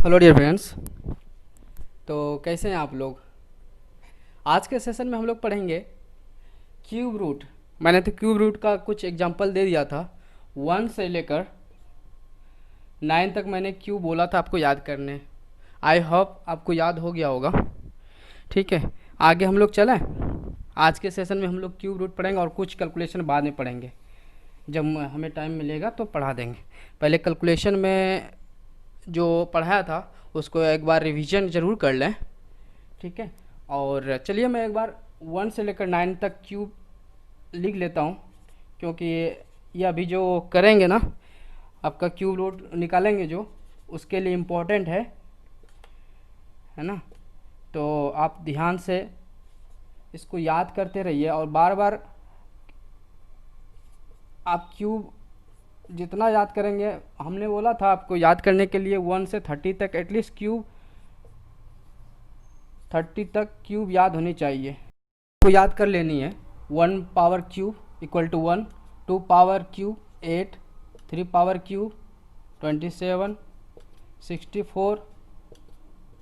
Hello dear friends. तो कैसे हैं आप लोग। आज के सेशन में हम लोग पढ़ेंगे क्यूब रूट। मैंने तो क्यूब रूट का कुछ एग्जांपल दे दिया था। 1 से लेकर 9 तक मैंने क्यूब बोला था आपको याद करने। आई होप आपको याद हो गया होगा। ठीक है, आगे हम लोग चलें। आज के सेशन में हम लोग क्यूब रूट पढ़ेंगे और कुछ कैलकुलेशन बाद में पढ़ेंगे। जब हमें टाइम मिलेगा तो पढ़ा देंगे। पहले कैलकुलेशन में जो पढ़ाया था उसको एक बार रिवीजन ज़रूर कर लें। ठीक है, और चलिए मैं एक बार 1 से लेकर 9 तक क्यूब लिख लेता हूँ, क्योंकि ये अभी जो करेंगे ना, आपका क्यूब रूट निकालेंगे जो, उसके लिए इम्पोर्टेंट है ना। तो आप ध्यान से इसको याद करते रहिए और बार बार आप क्यूब जितना याद करेंगे, हमने बोला था आपको याद करने के लिए 1 से 30 तक एटलीस्ट क्यूब 30 तक क्यूब याद होनी चाहिए। तो याद कर लेनी है। 1 power cube equal to 1, 2 power cube 8, 3 power cube 27, 64,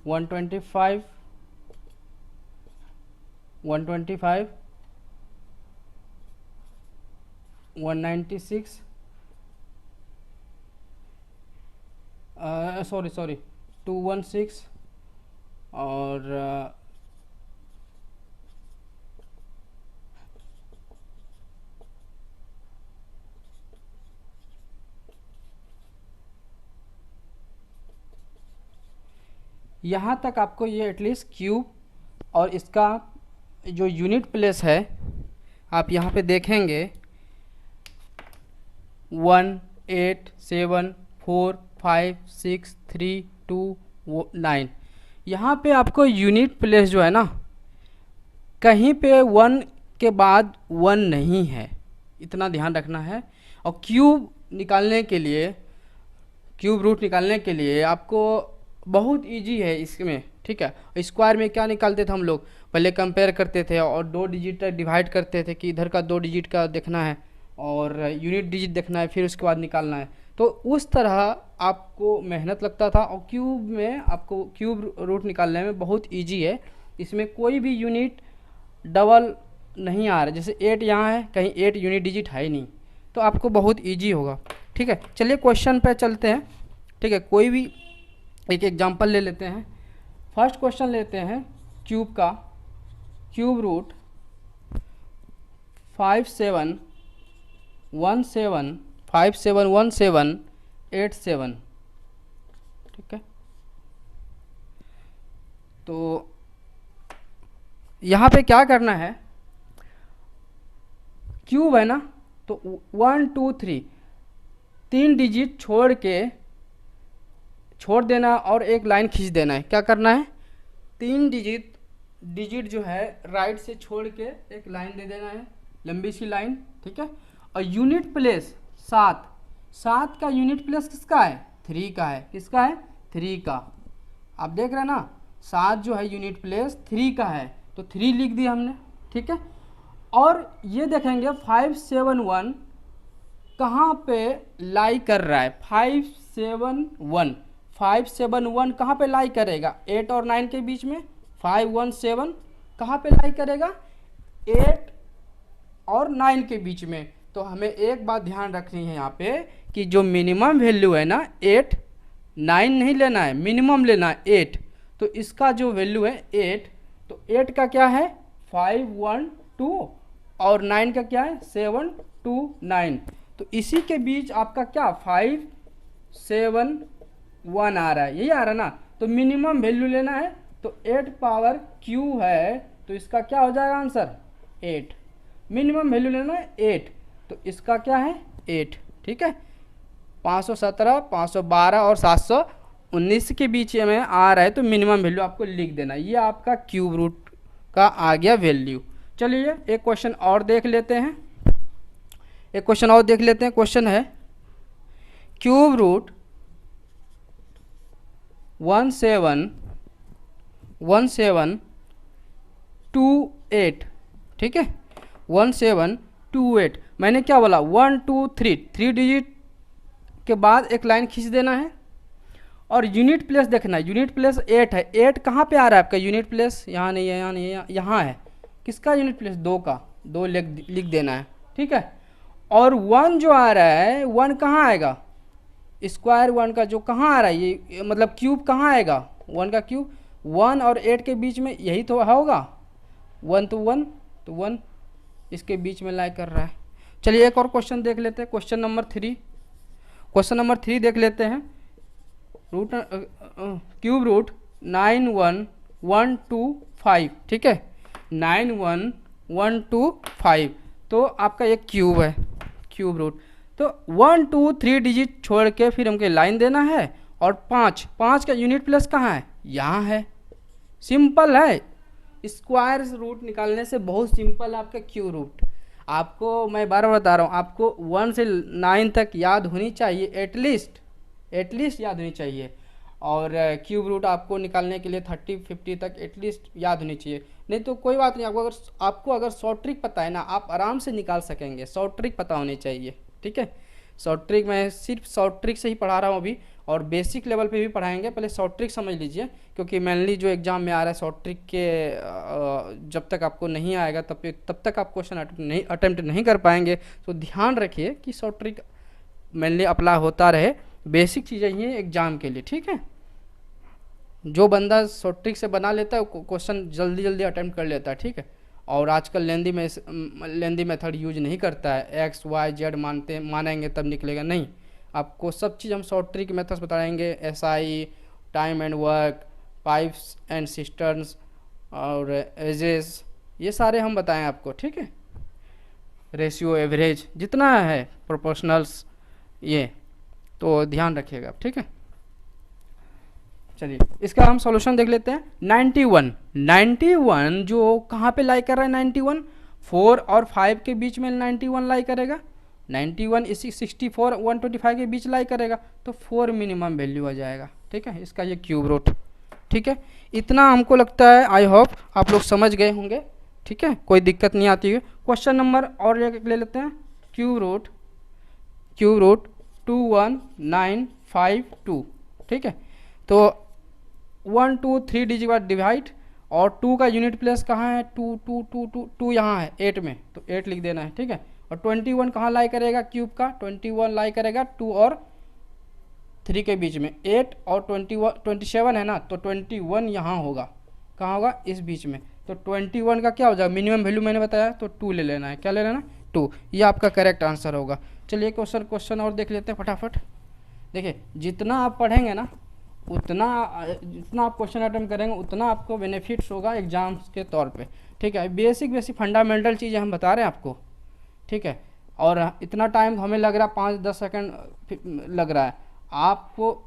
125, 125, 196, sorry 216 और यहाँ तक आपको ये एटलीस्ट क्यूब और इसका जो यूनिट प्लेस है आप यहाँ पे देखेंगे 1, 8, 7, 4, 5, 6, 3, 2, 9। यहाँ पे आपको यूनिट प्लेस जो है ना, कहीं पे 1 के बाद 1 नहीं है, इतना ध्यान रखना है। और क्यूब निकालने के लिए, क्यूब रूट निकालने के लिए आपको बहुत इजी है इसमें। ठीक है, स्क्वायर में क्या निकालते थे हम लोग, पहले कंपेयर करते थे और 2 डिजिट तक डिवाइड करते थे कि इधर का 2 डिजिट का देखना है और यूनिट डिजिट देखना है, फिर उसके बाद निकालना है। तो उस तरह आपको मेहनत लगता था और क्यूब में आपको क्यूब रूट निकालने में बहुत ईजी है। इसमें कोई भी यूनिट डबल नहीं आ रहा, जैसे 8 यहाँ है, कहीं 8 यूनिट डिजिट है ही नहीं, तो आपको बहुत ईजी होगा। ठीक है, चलिए क्वेश्चन पे चलते हैं। ठीक है, कोई भी एक एग्जांपल ले लेते हैं। फर्स्ट क्वेश्चन लेते हैं क्यूब का। क्यूब रूट 5717 ठीक है, तो यहाँ पे क्या करना है, क्यूब है ना, तो 1 2 3 3 डिजिट छोड़ देना और एक लाइन खींच देना है। क्या करना है, 3 डिजिट जो है राइट से छोड़ के एक लाइन दे देना है, लंबी सी लाइन। ठीक है, और यूनिट प्लेस 7 का यूनिट प्लेस किसका है, 3 का है। किसका है, 3 का। आप देख रहे हैं ना, 7 जो है यूनिट प्लेस 3 का है, तो 3 लिख दिया हमने। ठीक है, और ये देखेंगे 571 कहाँ पे लाई कर रहा है। 571 कहाँ पे लाई करेगा, 8 और 9 के बीच में। 517 कहाँ पे लाई करेगा, 8 और 9 के बीच में। तो हमें एक बात ध्यान रखनी है यहाँ पे कि जो मिनिमम वैल्यू है ना 8, 9 नहीं लेना है, मिनिमम लेना है 8। तो इसका जो वैल्यू है 8, तो 8 का क्या है 512 और 9 का क्या है 729। तो इसी के बीच आपका क्या 571 आ रहा है, यही आ रहा है ना। तो मिनिमम वैल्यू लेना है, तो 8 पावर क्यू है, तो इसका क्या हो जाएगा आंसर 8। मिनिमम वैल्यू लेना है 8, तो इसका क्या है 8। ठीक है, 517, 512 और 719 के बीच में आ रहा है, तो मिनिमम वैल्यू आपको लिख देना। ये आपका क्यूब रूट का आ गया वैल्यू। चलिए एक क्वेश्चन और देख लेते हैं। क्वेश्चन है क्यूब रूट 1728। ठीक है, 1728। मैंने क्या बोला, 1 2 3 डिजिट के बाद एक लाइन खींच देना है और यूनिट प्लेस देखना है, यूनिट प्लेस 8 है, 8 कहाँ पे आ रहा है आपका यूनिट प्लेस, यहाँ नहीं है, यहाँ नहीं है, यहाँ है। किसका यूनिट प्लेस, 2 का, 2 लिख देना है, ठीक है। और 1 जो आ रहा है, 1 कहाँ आएगा, स्क्वायर 1 का जो कहाँ आ रहा है, ये मतलब क्यूब कहाँ आएगा, 1 का क्यूब, 1 और 8 के बीच में यही तो होगा, 1 तो 1 तो 1 इसके बीच में लाई कर रहा है। चलिए एक और क्वेश्चन देख लेते हैं, क्वेश्चन नंबर 3। क्वेश्चन नंबर 3 देख लेते हैं। क्यूब रूट 91125, ठीक है, 91125, तो आपका एक क्यूब है, क्यूब रूट। तो 1 2 3 डिजिट छोड़ के फिर हमको लाइन देना है, और 5 का यूनिट प्लेस कहाँ है, यहाँ है। सिंपल है, स्क्वायर रूट निकालने से बहुत सिंपल है आपका क्यूब रूट। आपको मैं बार बार बता रहा हूँ, आपको 1 से 9 तक याद होनी चाहिए, एटलीस्ट याद होनी चाहिए। और क्यूब रूट आपको निकालने के लिए 30 50 तक एटलीस्ट याद होनी चाहिए। नहीं तो कोई बात नहीं, आपको अगर शॉर्ट ट्रिक पता है ना, आप आराम से निकाल सकेंगे। शॉर्ट ट्रिक पता होनी चाहिए, ठीक है। शॉर्ट ट्रिक मैं सिर्फ शॉर्ट ट्रिक से ही पढ़ा रहा हूँ अभी, और बेसिक लेवल पे भी पढ़ाएंगे। पहले शॉर्ट ट्रिक समझ लीजिए, क्योंकि मेनली जो एग्जाम में आ रहा है शॉर्ट ट्रिक के, जब तक आपको नहीं आएगा तब तक आप क्वेश्चन अटेम्प्ट नहीं कर पाएंगे। तो ध्यान रखिए कि शॉर्ट ट्रिक मेनली अप्लाई होता रहे, बेसिक चीज़ें ही हैं एग्जाम के लिए, ठीक है। जो बंदा शॉर्ट ट्रिक से बना लेता है क्वेश्चन जल्दी जल्दी अटेम्प्ट कर लेता है, ठीक है। और आजकल लेंदी मेथड यूज नहीं करता है, एक्स वाई जेड मानेंगे तब निकलेगा, नहीं। आपको सब चीज़ हम शॉर्ट ट्रिक मेथड्स बताएंगे, SI, time and work, pipes and cisterns और एजेस, ये सारे हम बताएं आपको, ठीक है। रेशियो, एवरेज, जितना है प्रोपोर्शनल्स, ये तो ध्यान रखिएगा आप, ठीक है। चलिए इसका हम सॉल्यूशन देख लेते हैं। 91 जो कहाँ पे लाई कर रहा है, 91 4 और 5 के बीच में 91 लाई करेगा, 91 इसी 64 125 के बीच लाई करेगा, तो 4 मिनिमम वैल्यू आ जाएगा, ठीक है, इसका ये क्यूब रूट, ठीक है। इतना हमको लगता है, आई होप आप लोग समझ गए होंगे, ठीक है, कोई दिक्कत नहीं आती है। क्वेश्चन नंबर और ले लेते हैं, क्यूब रूट 21952, ठीक है। तो 1 2 3 डिजिट बाद डिवाइड, और 2 का यूनिट प्लेस कहाँ है, 2 2 2 2 2 यहाँ है 8 में, तो 8 लिख देना है, ठीक है। और 21 कहाँ लाई करेगा, क्यूब का 21 लाई करेगा 2 और 3 के बीच में, 8 और 27 है ना, तो 21 यहाँ होगा, कहाँ होगा, इस बीच में। तो 21 का क्या हो जाएगा, मिनिमम वैल्यू मैंने बताया, तो 2 ले लेना है, क्या ले लेना है, 2। ये आपका करेक्ट आंसर होगा। चलिए क्वेश्चन और देख लेते हैं फटाफट। देखिए जितना आप पढ़ेंगे ना, जितना आप क्वेश्चन अटेम्प्ट करेंगे उतना आपको बेनिफिट्स होगा एग्जाम्स के तौर पे, ठीक है। बेसिक फंडामेंटल चीज़ें हम बता रहे हैं आपको, ठीक है। और इतना टाइम हमें लग रहा है 5-10 सेकंड लग रहा है, आपको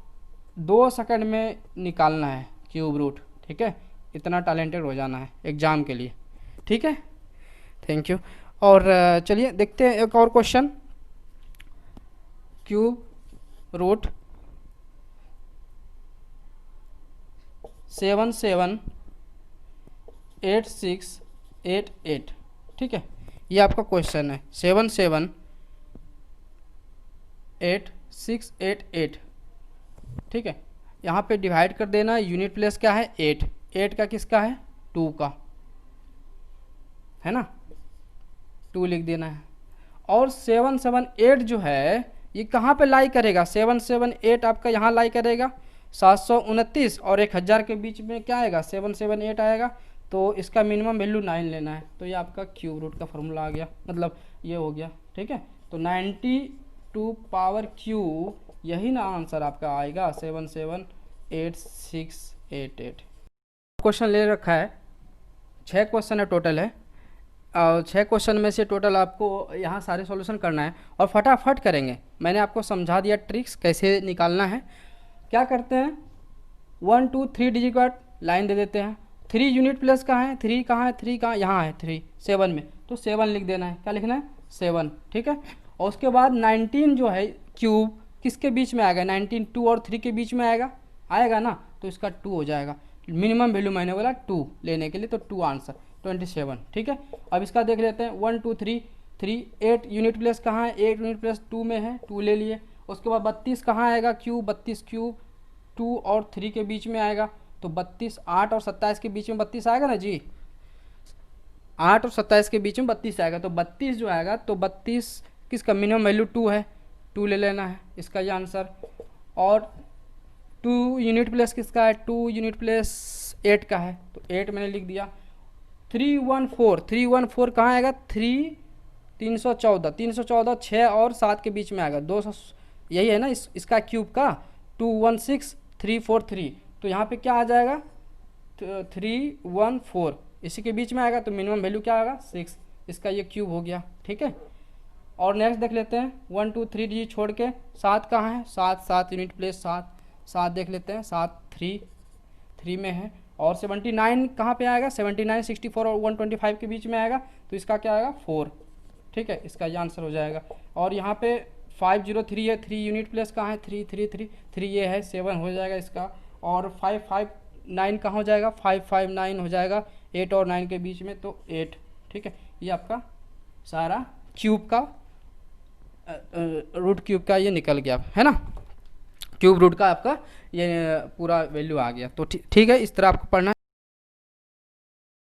2 सेकंड में निकालना है क्यूब रूट, ठीक है। इतना टैलेंटेड हो जाना है एग्ज़ाम के लिए, ठीक है। Thank you. और चलिए देखते हैं एक और क्वेश्चन। क्यूब रूट 778688, ठीक है, ये आपका क्वेश्चन है, 778688, ठीक है। यहाँ पे डिवाइड कर देना है, यूनिट प्लेस क्या है, 8 का किसका है, 2 का है ना, 2 लिख देना है। और 778 जो है ये कहाँ पे लाई करेगा, 778 आपका यहाँ लाई करेगा 729 और 1000 के बीच में क्या आएगा, 778 आएगा। तो इसका मिनिमम वैल्यू 9 लेना है, तो ये आपका क्यूब रूट का फॉर्मूला आ गया, मतलब ये हो गया, ठीक है। तो 92 पावर क्यूब, यही ना आंसर आपका आएगा, 778688। क्वेश्चन ले रखा है, 6 क्वेश्चन है टोटल है, और 6 क्वेश्चन में से टोटल आपको यहाँ सारे सॉल्यूशन करना है और फटाफट करेंगे। मैंने आपको समझा दिया ट्रिक्स कैसे निकालना है। क्या करते हैं, 1 2 3 डिजिट का लाइन दे देते हैं, 3 यूनिट प्लस कहाँ है, 3 कहाँ है, 3 कहाँ, यहाँ है 3 7 में, तो 7 लिख देना है, क्या लिखना है, 7, ठीक है। और उसके बाद 19 जो है क्यूब किसके बीच में आएगा, 19 2 और 3 के बीच में आएगा ना, तो इसका 2 हो जाएगा। मिनिमम वैल्यू मैंने बोला 2 लेने के लिए, तो 2 आंसर 27, ठीक है। अब इसका देख लेते हैं, 1 2 3 3 8 यूनिट प्लेस कहाँ है, 8 यूनिट प्लेस 2 में है, 2 ले लिए। उसके बाद 32 कहाँ आएगा, क्यूब 32 क्यूब 2 और 3 के बीच में आएगा, तो 32, 8 और 27 के बीच में 32 आएगा ना जी, 8 और 27 के बीच में 32 आएगा, तो 32 जो आएगा, तो 32 किसका मिनिमम वैल्यू 2 है, 2 ले लेना है इसका ये आंसर। और 2 यूनिट प्लेस किसका है, 2 यूनिट प्लेस 8 का है, तो 8 मैंने लिख दिया। 314 कहाँ आएगा, 314 6 और 7 के बीच में आएगा, 200, यही है ना इसका क्यूब का, 216343, तो यहाँ पे क्या आ जाएगा, 314 इसी के बीच में आएगा, तो मिनिमम वैल्यू क्या आएगा 6, इसका ये क्यूब हो गया। ठीक है, और नेक्स्ट देख लेते हैं 1 2 3 जी छोड़ के 7 कहाँ है, 7 यूनिट प्लेस 7 देख लेते हैं, 7 3 में है। और 79 कहाँ पे आएगा, 79 64 और 125 के बीच में आएगा, तो इसका क्या आएगा 4। ठीक है, इसका ये आंसर हो जाएगा। और यहाँ पे 503 है, 3 यूनिट प्लेस कहाँ है, 3 ये है, 7 हो जाएगा इसका। और 559 कहाँ हो जाएगा, 559 हो जाएगा 8 और 9 के बीच में, तो 8। ठीक है, ये आपका सारा क्यूब का रूट क्यूब का ये निकल गया है ना, क्यूब रूट का आपका ये पूरा वैल्यू आ गया। तो ठीक है, इस तरह आपको पढ़ना है।